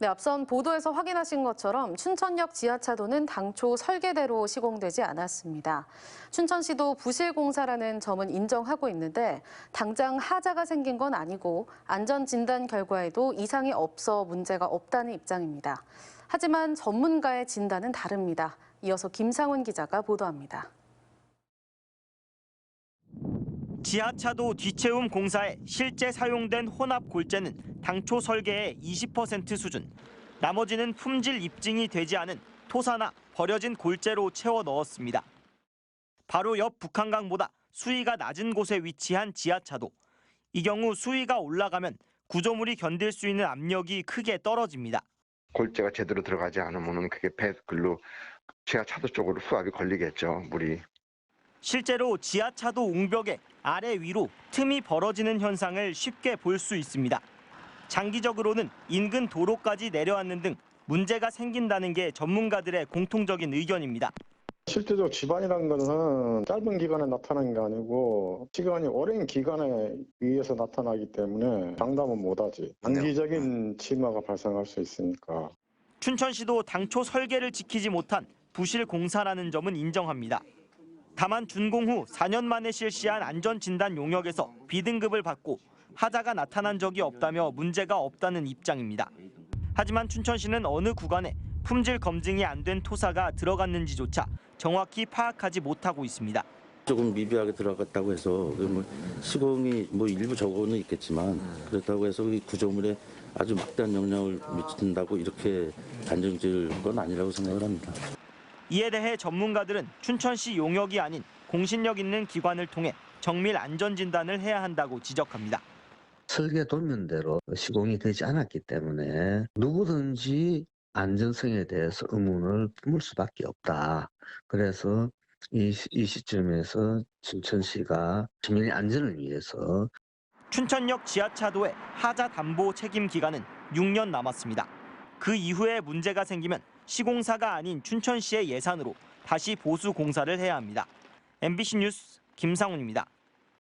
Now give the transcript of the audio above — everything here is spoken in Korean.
네, 앞선 보도에서 확인하신 것처럼 춘천역 지하차도는 당초 설계대로 시공되지 않았습니다. 춘천시도 부실 공사라는 점은 인정하고 있는데 당장 하자가 생긴 건 아니고 안전진단 결과에도 이상이 없어 문제가 없다는 입장입니다. 하지만 전문가의 진단은 다릅니다. 이어서 김상훈 기자가 보도합니다. 지하차도 뒷채움 공사에 실제 사용된 혼합 골재는 당초 설계의 20% 수준. 나머지는 품질 입증이 되지 않은 토사나 버려진 골재로 채워 넣었습니다. 바로 옆 북한강보다 수위가 낮은 곳에 위치한 지하차도. 이 경우 수위가 올라가면 구조물이 견딜 수 있는 압력이 크게 떨어집니다. 골재가 제대로 들어가지 않으면 그게 배글로 지하차도 쪽으로 수압이 걸리겠죠, 물이. 실제로 지하차도 옹벽에 아래 위로 틈이 벌어지는 현상을 쉽게 볼 수 있습니다. 장기적으로는 인근 도로까지 내려앉는 등 문제가 생긴다는 게 전문가들의 공통적인 의견입니다. 실제적으로 지반이라는 것은 짧은 기간에 나타나는 게 아니고 시간이 오랜 기간에 의해서 나타나기 때문에 장담은 못하지. 단기적인 침하가 발생할 수 있으니까. 춘천시도 당초 설계를 지키지 못한 부실 공사라는 점은 인정합니다. 다만 준공 후 4년 만에 실시한 안전진단 용역에서 B등급을 받고 하자가 나타난 적이 없다며 문제가 없다는 입장입니다. 하지만 춘천시는 어느 구간에 품질 검증이 안 된 토사가 들어갔는지조차 정확히 파악하지 못하고 있습니다. 조금 미비하게 들어갔다고 해서 시공이 일부 적어는 있겠지만 그렇다고 해서 이 구조물에 아주 막대한 영향을 미친다고 이렇게 단정 지을 건 아니라고 생각을 합니다. 이에 대해 전문가들은 춘천시 용역이 아닌 공신력 있는 기관을 통해 정밀 안전진단을 해야 한다고 지적합니다. 설계 도면대로 시공이 되지 않았기 때문에 누구든지 안전성에 대해서 의문을 품을 수밖에 없다. 그래서 이 시점에서 춘천시가 시민의 안전을 위해서 춘천역 지하차도의 하자 담보 책임 기간은 6년 남았습니다. 그 이후에 문제가 생기면 시공사가 아닌 춘천시의 예산으로 다시 보수 공사를 해야 합니다. MBC 뉴스 김상훈입니다.